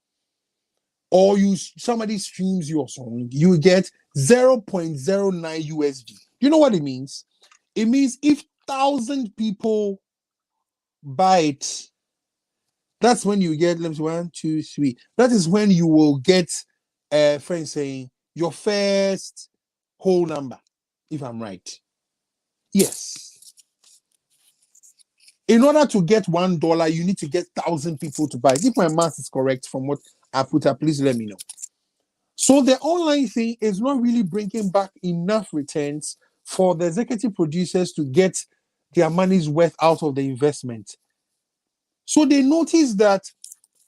or somebody streams your song, you get 0.09 USD. You know what it means? It means if 1,000 people buy it, that's when you get, let me see, 1, 2, 3. That is when you will get a friend saying your first whole number, if I'm right. Yes. In order to get $1, you need to get 1,000 people to buy. If my math is correct from what I put up, please let me know. So the online thing is not really bringing back enough returns for the executive producers to get their money's worth out of the investment. So they notice that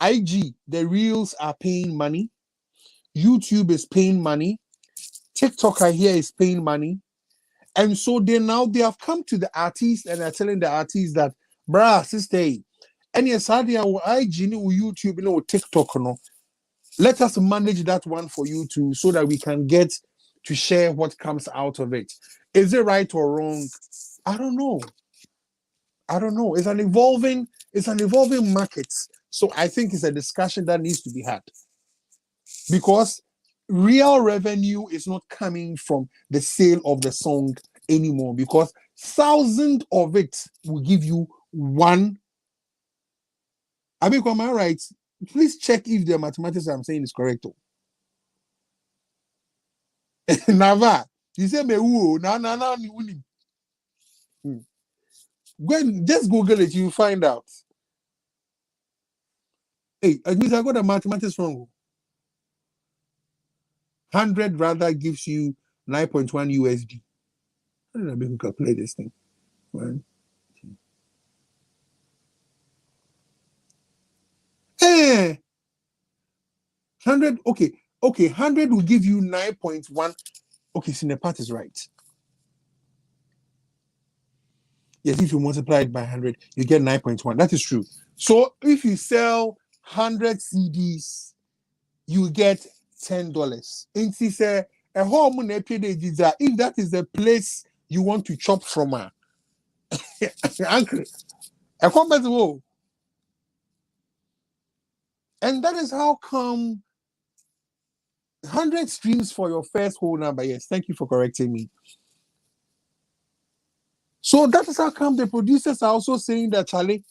IG, the reels are paying money, YouTube is paying money, TikTok I hear is paying money. And so they have come to the artists and are telling the artists that, bruh, sister, and yes, I IG, YouTube, TikTok, let us manage that one for you too, so that we can get to share what comes out of it. Is it right or wrong? I don't know. It's an evolving market. So I think it's a discussion that needs to be had. Because real revenue is not coming from the sale of the song anymore, because thousands of it will give you one. I mean, am I right? Please check if the mathematics I'm saying is correct. Nava, you say me who? Na. When just Google it, you find out. Hey, I got the mathematics wrong. 100 rather gives you 9.1 USD. How did I make you calculate this thing? 1, 2. Hey, 100. Okay. 100 will give you 9.1. Okay, Cinepat is right. Yes, if you multiply it by 100, you get 9.1. That is true. So if you sell 100 CDs, you get $10. If that is the place you want to chop from, uncle, and that is how come 100 streams for your first whole number. Yes, thank you for correcting me. So that is how come the producers are also saying that, Charlie,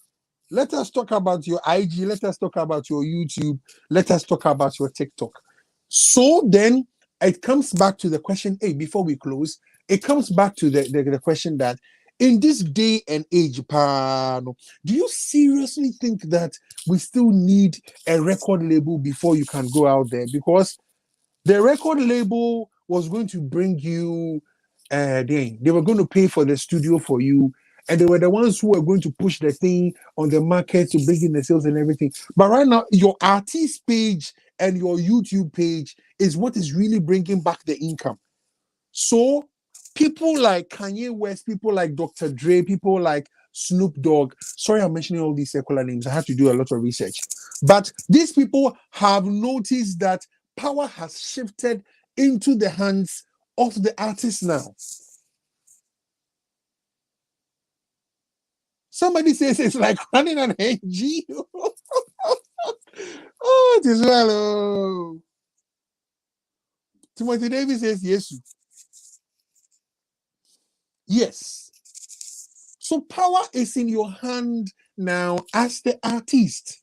let us talk about your IG, let us talk about your YouTube, let us talk about your TikTok. So then it comes back to the question, hey, before we close, it comes back to the question that in this day and age, do you seriously think that we still need a record label before you can go out there? Because the record label was going to bring you, they were going to pay for the studio for you, and they were the ones who were going to push the thing on the market to bring in the sales and everything. But right now, your artist page and your YouTube page is what is really bringing back the income. So people like Kanye West, people like Dr. Dre, people like Snoop Dogg. Sorry, I'm mentioning all these secular names. I had to do a lot of research. But these people have noticed that power has shifted into the hands of the artists now. Somebody says it's like running an NGO. Oh, it is well. Oh. Timothy Davis says yes. Yes. So power is in your hand now as the artist.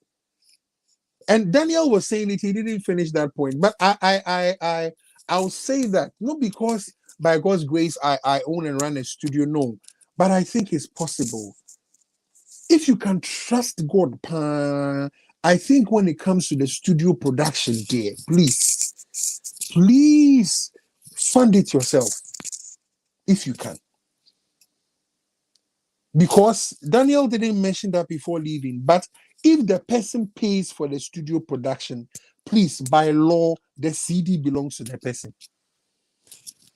And Daniel was saying it, he didn't finish that point. But I'll say that not because by God's grace I own and run a studio, no. But I think it's possible. If you can trust God, I think when it comes to the studio production, dear, please fund it yourself if you can. Because Daniel didn't mention that before leaving, but if the person pays for the studio production, please, by law, the CD belongs to the person.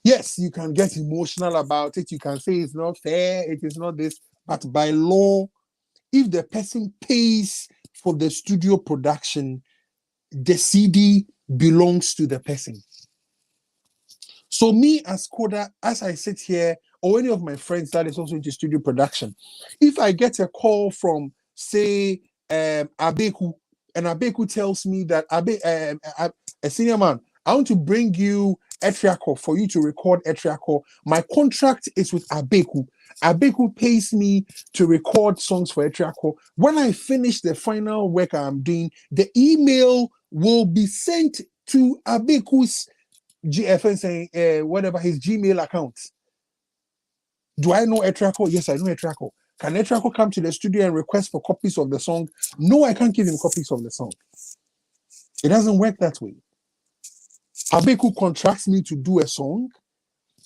Yes, you can get emotional about it. You can say it's not fair, it is not this, but by law, if the person pays for the studio production, the CD belongs to the person. So me as Koda, as I sit here, or any of my friends that is also into studio production, if I get a call from, say, Abeku, and Abeku tells me that a senior man, I want to bring you Etriaco for you to record Etriaco. My contract is with Abeku. Abeku pays me to record songs for Etriaco. When I finish the final work I'm doing, the email will be sent to Abeku's GFN saying whatever his Gmail account. Do I know Etriaco? Yes, I know Etriaco. Can Etrako come to the studio and request for copies of the song? No, I can't give him copies of the song. It doesn't work that way. Abeku contracts me to do a song.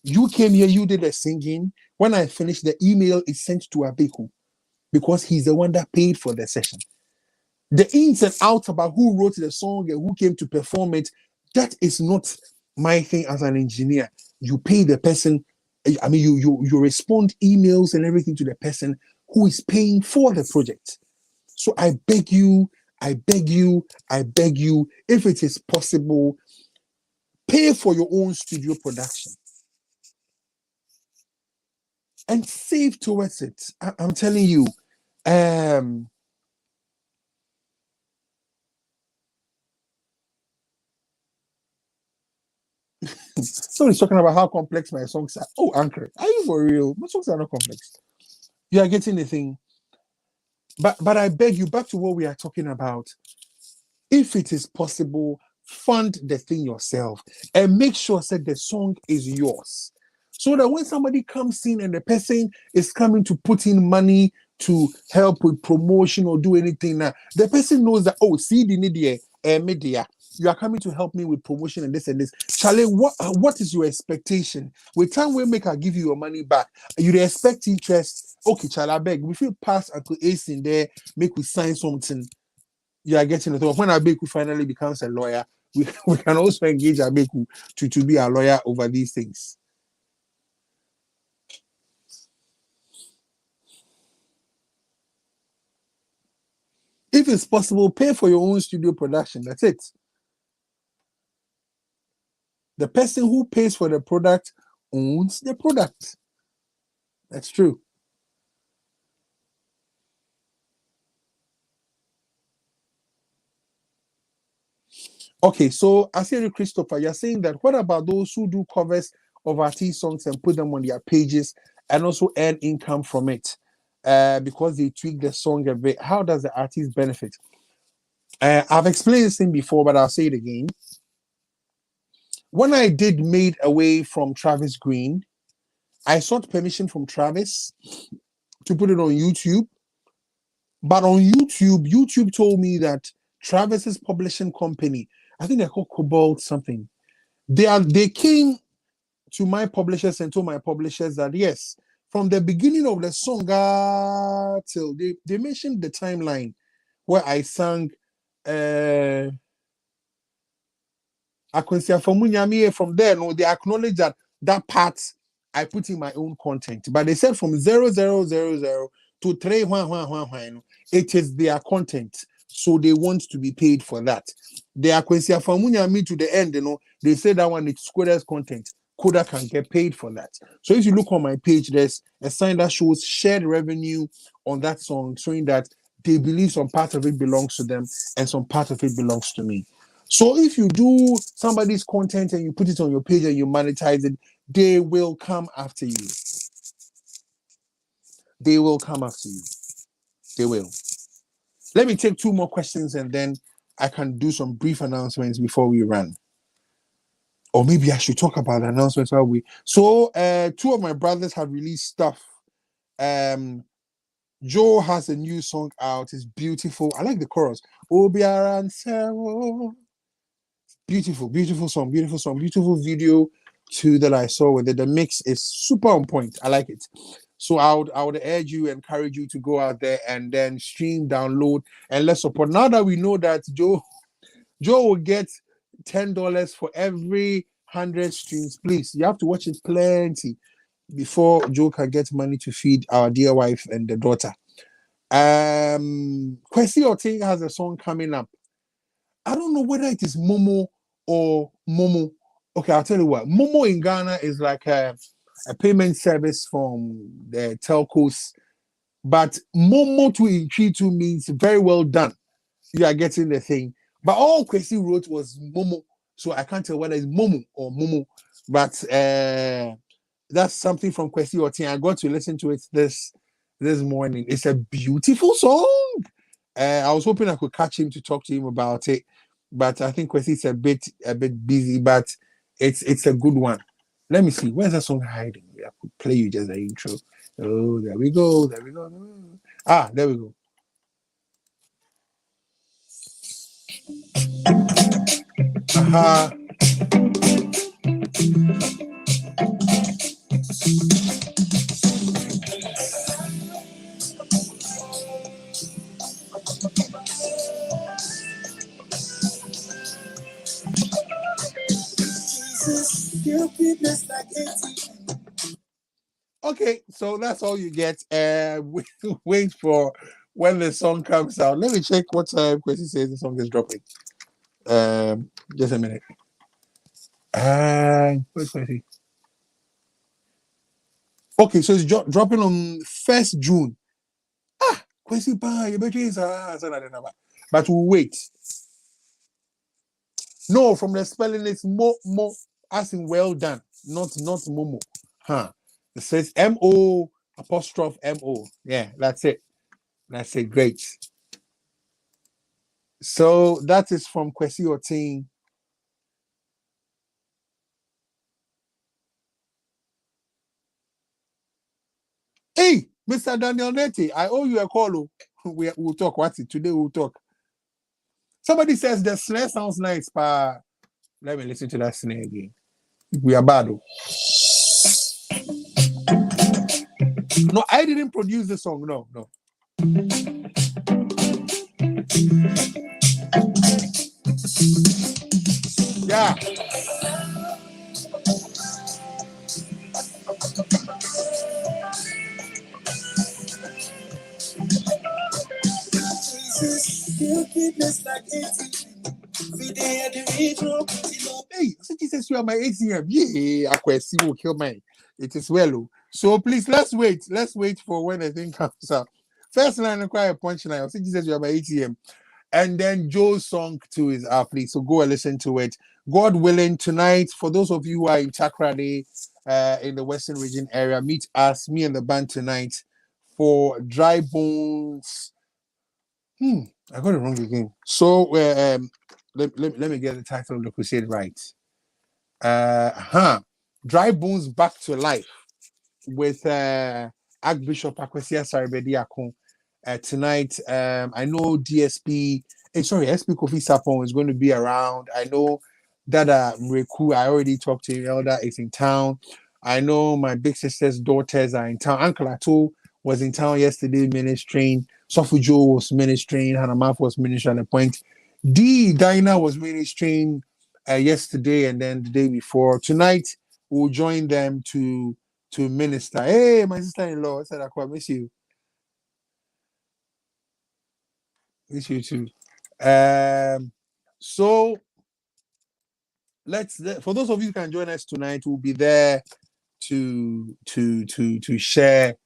You came here, you did the singing. When I finish, the email is sent to Abeku because he's the one that paid for the session. The ins and outs about who wrote the song and who came to perform it, that is not my thing as an engineer. You pay the person. I mean, you respond emails and everything to the person who is paying for the project. So I beg you, if it is possible, pay for your own studio production and save towards it. I'm telling you. Somebody's talking about how complex my songs are. Oh, Anchor, are you for real? My songs are not complex. You are getting the thing. But I beg you, back to what we are talking about. If it is possible, fund the thing yourself and make sure that the song is yours. So that when somebody comes in and the person is coming to put in money to help with promotion or do anything, now the person knows that, oh, see the media, media. You are coming to help me with promotion and this and this. Charlie, what is your expectation? With time we make, I give you your money back. You expect interest? Okay, Charlie, I beg. We feel pass Uncle Ace in there, make we sign something. You are getting it. When Abeku finally becomes a lawyer, we can also engage Abeku to be a lawyer over these things. If it's possible, pay for your own studio production. That's it. The person who pays for the product owns the product. That's true. Okay, so I say to Christopher, you're saying that what about those who do covers of artist songs and put them on their pages and also earn income from it because they tweak the song a bit? How does the artist benefit? I've explained this thing before, but I'll say it again. When I did Made Away from Travis Green, I sought permission from Travis to put it on YouTube. But on YouTube told me that Travis's publishing company, I think they're called Cobalt something, they came to my publishers and told my publishers that yes, from the beginning of the song till they mentioned the timeline where I sang from there, no, they acknowledge that part I put in my own content. But they said from 0000 to 3 it is their content. So they want to be paid for that. The Akwensia from Munyami to the end, they say that one is Koda's content. Koda can get paid for that. So if you look on my page, there's a sign that shows shared revenue on that song, showing that they believe some part of it belongs to them and some part of it belongs to me. So if you do somebody's content and you put it on your page and you monetize it, they will come after you. They will come after you. They will. Let me take 2 more questions and then I can do some brief announcements before we run. Or maybe I should talk about the announcements while we. So 2 of my brothers have released stuff. Joe has a new song out. It's beautiful. I like the chorus. Beautiful song, beautiful video too that I saw with it. The mix is super on point. I like it. So I would urge you, encourage you to go out there and then stream, download, and let's support. Now that we know that Joe will get $10 for every 100 streams, please. You have to watch it plenty before Joe can get money to feed our dear wife and the daughter. Kwesi Oting has a song coming up. I don't know whether it is Momo or Momo. Okay, I'll tell you what. Momo in Ghana is like a payment service from the telcos, but Momo to Inchitu means very well done. You are getting the thing. But all Kwesi wrote was Momo, so I can't tell whether it's Momo or Momo. But that's something from Kwesi Oting. I got to listen to it this morning. It's a beautiful song. I was hoping I could catch him to talk to him about it, but I think Kwesi's a bit busy. But it's a good one. Let me see. Where's that song hiding? I could play you just the intro. Oh, there we go. There we go. Ah, there we go. Aha. Okay, so that's all you get. Wait for when the song comes out. Let me check what time Quincy says the song is dropping. Just a minute. Where's Quincy? Okay, so it's dropping on 1st June. Ah, Quincy, but we'll wait. No, from the spelling, it's more as in well done, not Momo. Huh. It says MO apostrophe MO. Yeah, that's it. That's it. Great. So that is from Kwesi Otin. Hey, Mr. Daniel Neti, I owe you a call. Oh. We'll talk. What's it? Today we'll talk. Somebody says the snare sounds nice, but let me listen to that snare again. We are bad. Oh. No, I didn't produce the song. No. Yeah. Hey, so Jesus, you are my ATM. Yeah, Akwesi will kill mine. It is well. Oh. So please, let's wait. Let's wait for when the thing comes out. First line require a punchline. So Jesus, you are my ATM. And then Joe's song too is out, please. So go and listen to it. God willing, tonight, for those of you who are in Takrady, in the Western region area, meet us, me and the band tonight for Dry Bones. I got it wrong again. So let me get the title of the crusade right. Dry Bones Back to Life with Archbishop Akwesi Asare-Bediako tonight. I know DSP, SP Kofi Sapon is going to be around. I know Dada Mreku, I already talked to him, Elder is in town. I know my big sister's daughters are in town. Uncle Ato was in town yesterday ministering. Sofu Joe was ministering. Hanamaf was ministering at a point. Dinah was ministering yesterday and then the day before. Tonight, we'll join them to minister. Hey, my sister-in-law, I said, I miss you. Miss you too. So for those of you who can join us tonight, we'll be there to share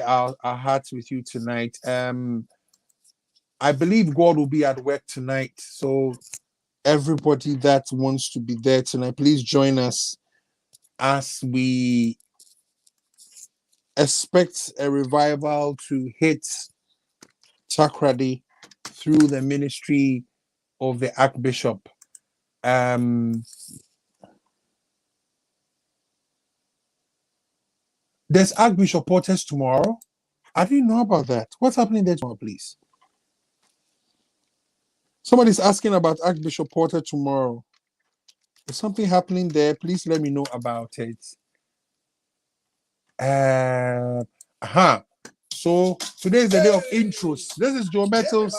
our hearts with you tonight. I believe God will be at work tonight. So everybody that wants to be there tonight, please join us as we expect a revival to hit Takrady through the ministry of the Archbishop. There's Archbishop Porters tomorrow. I didn't know about that. What's happening there tomorrow, please? Somebody's asking about Archbishop Porter tomorrow. Is something happening there? Please let me know about it. So today is the day of intros. This is Joe Metals.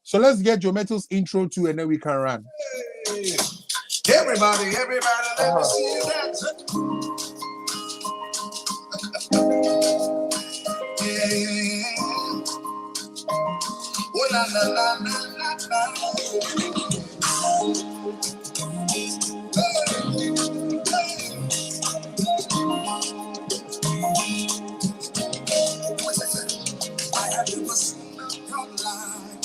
So let's get Joe Metals intro too, and then we can run. Everybody, let me see that. Oh, la, la, la, la, I have never seen a God like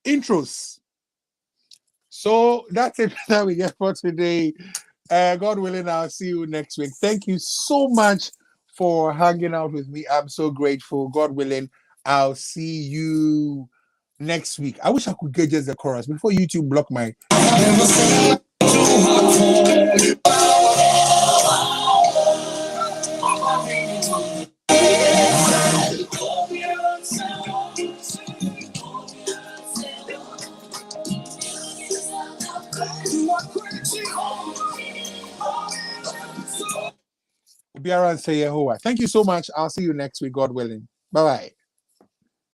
intros. So that's it that we get for today. God willing, I'll see you next week. Thank you so much for hanging out with me. I'm so grateful. God willing, I'll see you next week. I wish I could get just the chorus before YouTube block my. Obiara and say Yehovah. Thank you so much. I'll see you next week, God willing. Bye bye.